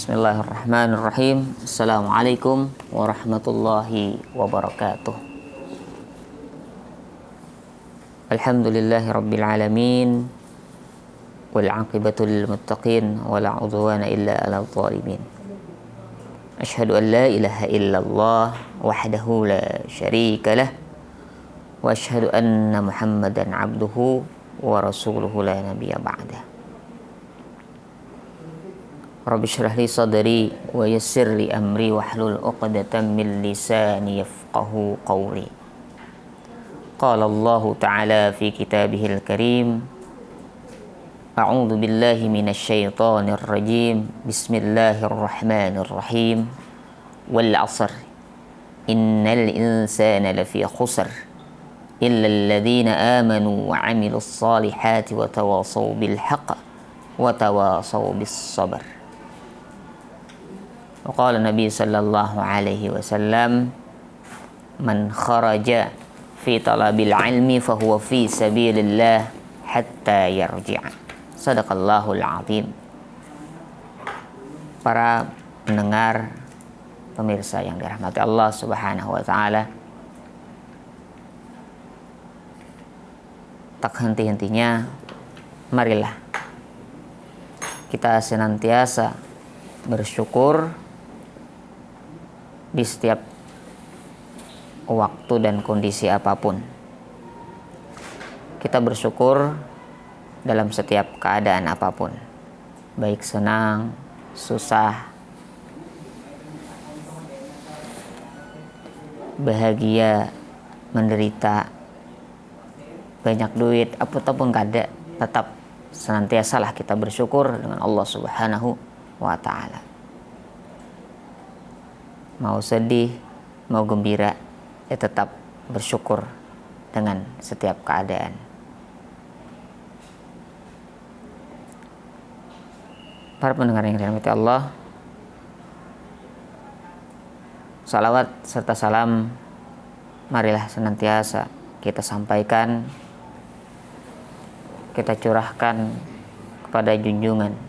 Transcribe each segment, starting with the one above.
Bismillahirrahmanirrahim. Assalamualaikum warahmatullahi wabarakatuh. Alhamdulillahi rabbil alamin. Wal aqibatu lil muttaqin wala udwana illa 'alal zalimin. Asyhadu an la ilaha illallah wahdahu la syarika lah wa asyhadu anna Muhammadan 'abduhu wa rasuluhu la nabiyya ba'dah. Rabbi shrah li sadri wa yassir li amri wahlul 'uqdatam min lisani yafqahu qawli. Qala Allah Ta'ala fi kitabihil karim. A'udzu billahi minasy syaithanir rajim. Bismillahirrahmanirrahim. Wal 'asr. Innal insana lafi khusr. Illa alladhina amanu wa 'amilus salihati wa tawasaw bil haqq wa tawasaw bis sabr. Qala Nabi sallallahu alaihi wasallam, man kharaja fi talabil ilmi fahuwa fi sabilillah hatta yarji'a. Sadaqallahul azim. Para pendengar, pemirsa yang dirahmati Allah Subhanahu wa taala, tak henti-hentinya marilah kita senantiasa bersyukur di setiap waktu dan kondisi apapun. Kita bersyukur dalam setiap keadaan apapun, baik senang, susah, bahagia, menderita, banyak duit, ataupun gak ada, tetap senantiasalah kita bersyukur dengan Allah Subhanahu wa ta'ala. Mau sedih, mau gembira, ya tetap bersyukur dengan setiap keadaan. Para pendengar yang dirahmati Allah, salawat serta salam marilah senantiasa kita sampaikan, kita curahkan kepada junjungan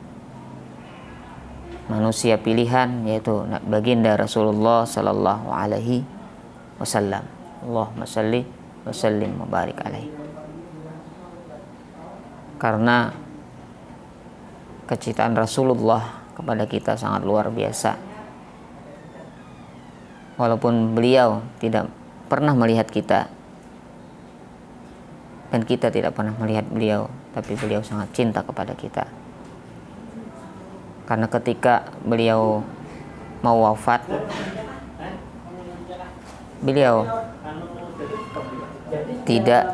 manusia pilihan, yaitu baginda Rasulullah sallallahu alaihi wasallam. Allahumma shalli wa sallim wa barik alaihi. Karena kecintaan Rasulullah kepada kita sangat luar biasa. Walaupun beliau tidak pernah melihat kita dan kita tidak pernah melihat beliau, tapi beliau sangat cinta kepada kita. Karena ketika beliau mau wafat, beliau tidak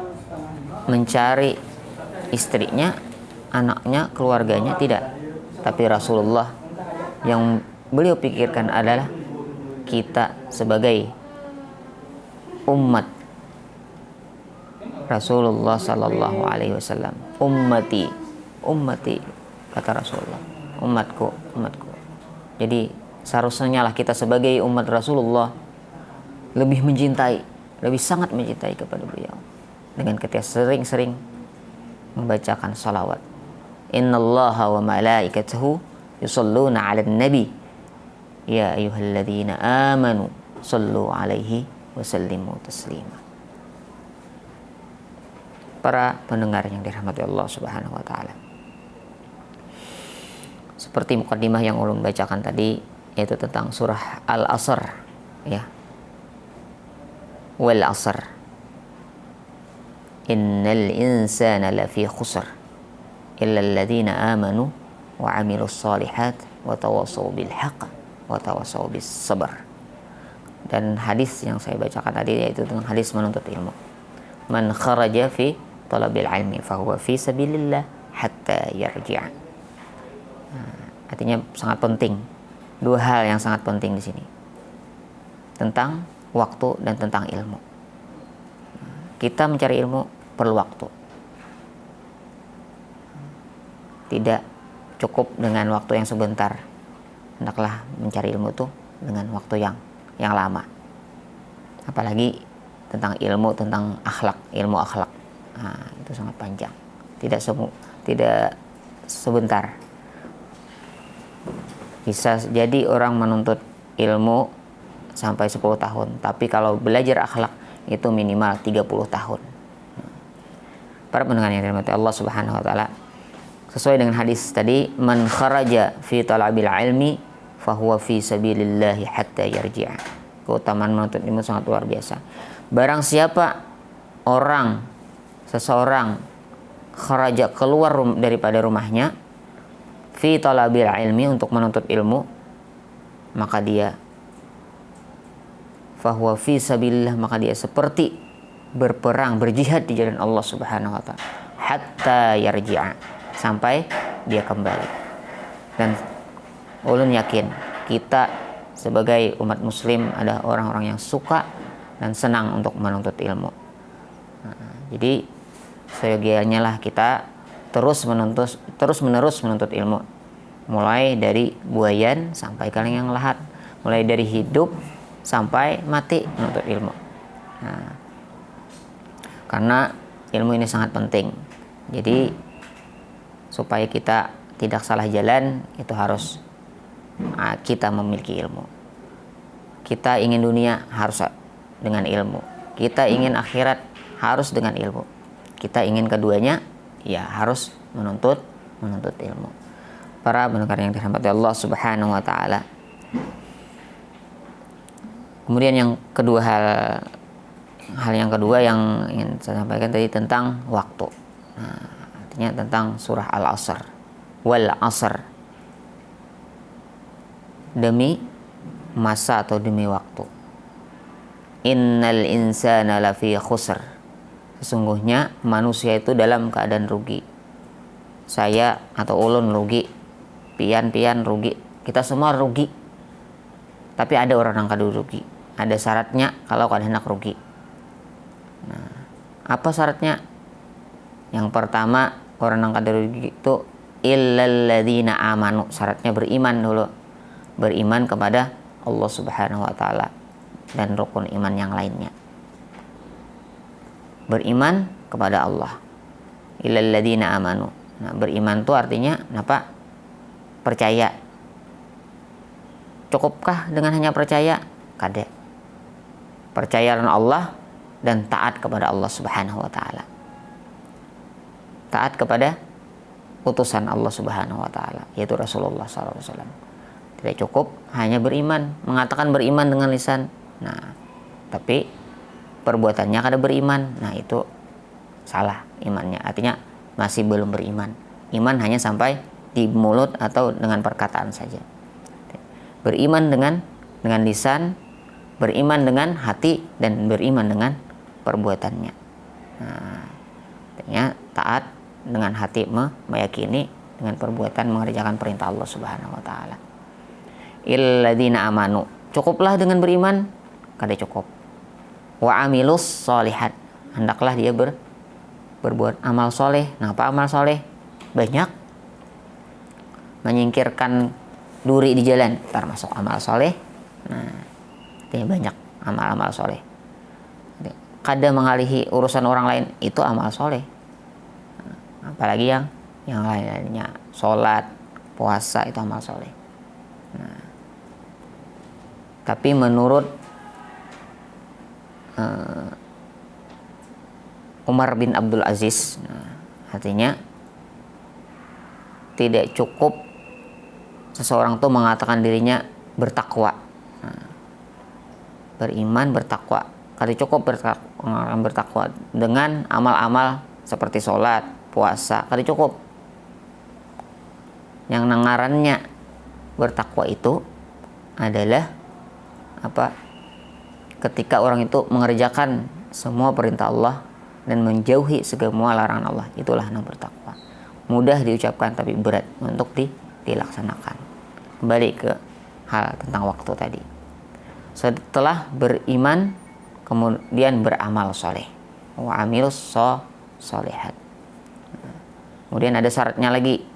mencari istrinya, anaknya, keluarganya, tidak. Tapi Rasulullah yang beliau pikirkan adalah kita sebagai umat Rasulullah sallallahu alaihi wasallam. Ummati, ummati, kata Rasulullah. Umatku, umatku. Jadi seharusnya lah kita sebagai umat Rasulullah lebih mencintai, lebih sangat mencintai kepada beliau dengan kita sering-sering membacakan salawat. Innallaha wa malaikatahu yusalluna 'alan nabi ya ayyuhalladzina amanu sallu 'alaihi wa sallimu taslima. Para pendengar yang dirahmati Allah Subhanahu wa taala, seperti mukadimah yang ulun bacakan tadi, yaitu tentang surah Al-Asr, ya. Wal 'asr. Innal insana lafi khusr illa alladhina amanu wa 'amilus shalihat wa tawasaw bil haqq wa tawasaw bis sabr. Dan hadis yang saya bacakan tadi yaitu tentang hadis menuntut ilmu. Man kharaja fi talabil ilmi fahuwa fi sabilillah hatta yarji'a. Artinya sangat penting, dua hal yang sangat penting di sini, tentang waktu dan tentang ilmu. Kita mencari ilmu perlu waktu. Tidak cukup dengan waktu yang sebentar. Hendaklah mencari ilmu itu dengan waktu yang lama. Apalagi tentang ilmu tentang akhlak, ilmu akhlak. Nah, itu sangat panjang. Tidak sebentar. Bisa jadi orang menuntut ilmu sampai 10 tahun, tapi kalau belajar akhlak itu minimal 30 tahun. Para pendengar yang dirahmati Allah Subhanahu wa taala, sesuai dengan hadis tadi, man kharaja fi talabil ilmi fahuwa fi sabilillahi hatta yarji'a. Keutamaan menuntut ilmu sangat luar biasa. Barang siapa seseorang kharaja, keluar daripada rumahnya fi talabil ilmi, untuk menuntut ilmu, maka dia fahuwa fi sabilillah, maka dia seperti berperang, berjihad di jalan Allah Subhanahu wa taala, hatta yarji'a, sampai dia kembali. Dan ulun yakin kita sebagai umat muslim ada orang-orang yang suka dan senang untuk menuntut ilmu. Jadi seyogianya lah kita terus menerus menuntut ilmu, mulai dari buayan sampai kaleng yang lahat, mulai dari hidup sampai mati menuntut ilmu. Karena ilmu ini sangat penting. Jadi supaya kita tidak salah jalan, itu harus kita memiliki ilmu. Kita ingin dunia harus dengan ilmu. Kita ingin akhirat harus dengan ilmu. Kita ingin keduanya, ya harus menuntut ilmu. Para pendengar yang dirahmati Allah Subhanahu wa taala. Kemudian yang kedua, hal yang kedua yang ingin saya sampaikan tadi tentang waktu. Artinya tentang surah Al-Asr. Wal Asr, demi masa atau demi waktu. Innal insana lafi khusr, sesungguhnya manusia itu dalam keadaan rugi. Saya atau ulun rugi, pian rugi, kita semua rugi. Tapi ada orang yang kada rugi, ada syaratnya kalau kada hendak rugi. Apa syaratnya? Yang pertama, orang yang kada rugi itu illal ladzina amanu, syaratnya beriman dulu, beriman kepada Allah Subhanahu wa taala dan rukun iman yang lainnya. Beriman kepada Allah, illal ladzina amanu. Beriman itu artinya apa? Percaya. Cukupkah dengan hanya percaya? Kada. Percaya dengan Allah dan taat kepada Allah Subhanahu wa taala. Taat kepada utusan Allah Subhanahu wa taala, yaitu Rasulullah SAW. Tidak cukup hanya beriman, mengatakan beriman dengan lisan. Tapi perbuatannya kada beriman. Itu salah imannya. Artinya masih belum beriman. Iman hanya sampai di mulut atau dengan perkataan saja. Beriman dengan lisan, beriman dengan hati, dan beriman dengan perbuatannya. Artinya taat dengan hati, meyakini, dengan perbuatan mengerjakan perintah Allah Subhanahu wa taala. Illadzina amanu, cukuplah dengan beriman? Kada cukup. Wa amilus sholihat, hendaklah dia berbuat amal soleh. Apa amal soleh? Banyak. Menyingkirkan duri di jalan termasuk amal soleh. Artinya banyak amal-amal soleh. Kada mengalihi urusan orang lain, itu amal soleh. Apalagi yang lainnya, sholat, puasa, itu amal soleh. Tapi menurut Umar bin Abdul Aziz, artinya tidak cukup seseorang itu mengatakan dirinya bertakwa, beriman, bertakwa. Kada cukup bertakwa dengan amal-amal seperti sholat, puasa, kada cukup. Yang ngarannya bertakwa itu adalah apa? Ketika orang itu mengerjakan semua perintah Allah dan menjauhi semua larangan Allah, itulah yang bertakwa. Mudah diucapkan tapi berat untuk dilaksanakan. Kembali ke hal tentang waktu tadi. Setelah beriman, kemudian beramal soleh. Wa amilus sholihat. Kemudian ada syaratnya lagi.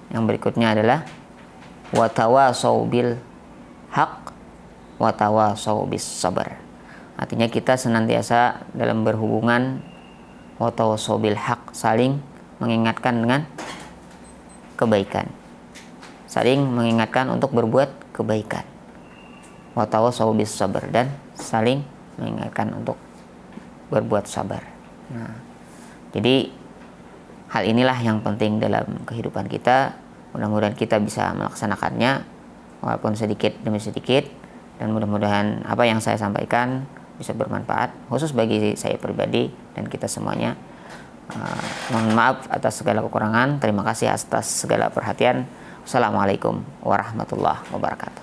Yang berikutnya adalah wa tawasau bil haq wa tawasau bis sabar. Artinya kita senantiasa dalam berhubungan wa tawasau bil haq, saling mengingatkan dengan kebaikan, saling mengingatkan untuk berbuat kebaikan. Wa tawassaw bis sabr, dan saling mengingatkan untuk berbuat sabar. Nah, jadi hal inilah yang penting dalam kehidupan kita. Mudah-mudahan kita bisa melaksanakannya walaupun sedikit demi sedikit, dan mudah-mudahan apa yang saya sampaikan bisa bermanfaat khusus bagi saya pribadi dan kita semuanya. Mohon maaf atas segala kekurangan. Terima kasih atas segala perhatian. Assalamualaikum warahmatullahi wabarakatuh.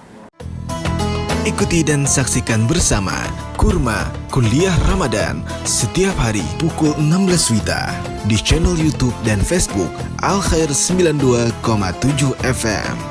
Ikuti dan saksikan bersama Kurma Kuliah Ramadan setiap hari pukul 16 WITA di channel YouTube dan Facebook Al Khair 92,7 FM.